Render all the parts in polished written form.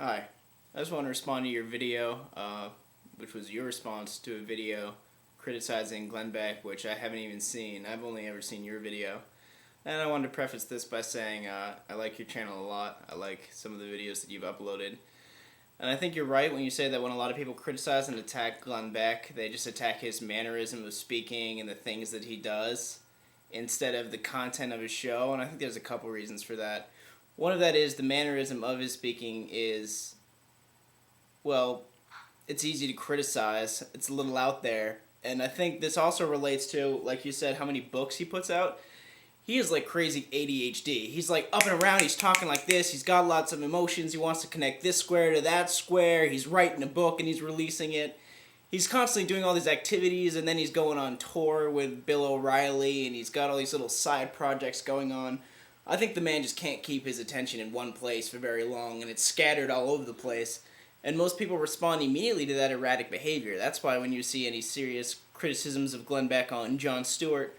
Hi, I just want to respond to your video, which was your response to a video criticizing Glenn Beck, which I haven't even seen. I've only ever seen your video. And I wanted to preface this by saying I like your channel a lot. I like some of the videos that you've uploaded. And I think you're right when you say that when a lot of people criticize and attack Glenn Beck, they just attack his mannerism of speaking and the things that he does instead of the content of his show. And I think there's a couple reasons for that. One of that is the mannerism of his speaking is, well, it's easy to criticize. It's a little out there. And I think this also relates to, like you said, how many books he puts out. He is like crazy ADHD. He's like up and around, he's talking like this, he's got lots of emotions, he wants to connect this square to that square, he's writing a book and he's releasing it. He's constantly doing all these activities, and then he's going on tour with Bill O'Reilly, and he's got all these little side projects going on. I think the man just can't keep his attention in one place for very long, and it's scattered all over the place. And most people respond immediately to that erratic behavior. That's why when you see any serious criticisms of Glenn Beck on Jon Stewart,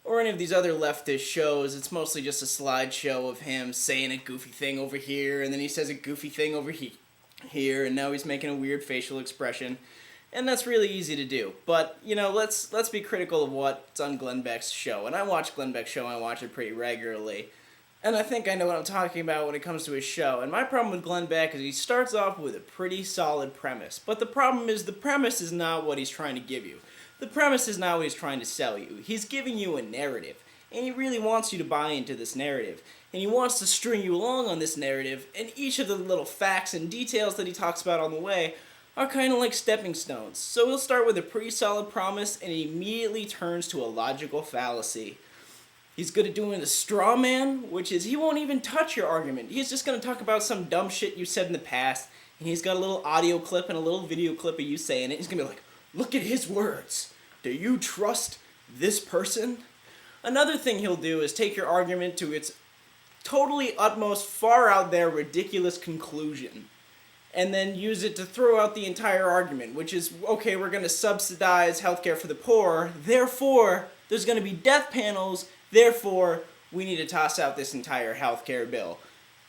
or any of these other leftist shows, it's mostly just a slideshow of him saying a goofy thing over here, and then he says a goofy thing over here, and now he's making a weird facial expression. And that's really easy to do. But, you know, let's be critical of what's on Glenn Beck's show. And I watch Glenn Beck's show, and I watch it pretty regularly. And I think I know what I'm talking about when it comes to his show. And my problem with Glenn Beck is he starts off with a pretty solid premise. But the problem is the premise is not what he's trying to give you. The premise is not what he's trying to sell you. He's giving you a narrative, and he really wants you to buy into this narrative. And he wants to string you along on this narrative, and each of the little facts and details that he talks about on the way are kind of like stepping stones. So he'll start with a pretty solid promise, and it immediately turns to a logical fallacy. He's good at doing a straw man, which is he won't even touch your argument. He's just going to talk about some dumb shit you said in the past, and he's got a little audio clip and a little video clip of you saying it. He's going to be like, look at his words. Do you trust this person? Another thing he'll do is take your argument to its totally utmost, far out there, ridiculous conclusion, and then use it to throw out the entire argument, which is, okay, we're going to subsidize healthcare for the poor, therefore, there's going to be death panels, therefore, we need to toss out this entire healthcare bill.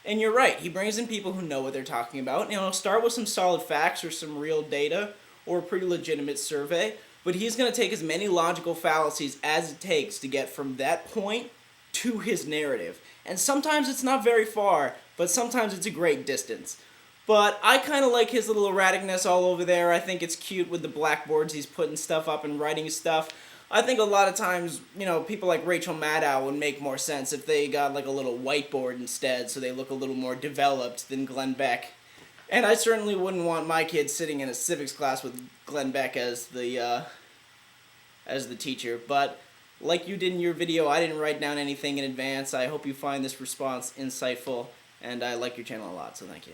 And you're right, he brings in people who know what they're talking about, and he'll start with some solid facts or some real data, or a pretty legitimate survey, but he's going to take as many logical fallacies as it takes to get from that point to his narrative. And sometimes it's not very far, but sometimes it's a great distance. But I kind of like his little erraticness all over there. I think it's cute with the blackboards he's putting stuff up and writing stuff. I think a lot of times, you know, people like Rachel Maddow would make more sense if they got like a little whiteboard instead, so they look a little more developed than Glenn Beck. And I certainly wouldn't want my kids sitting in a civics class with Glenn Beck as the teacher. But like you did in your video, I didn't write down anything in advance. I hope you find this response insightful, and I like your channel a lot, so thank you.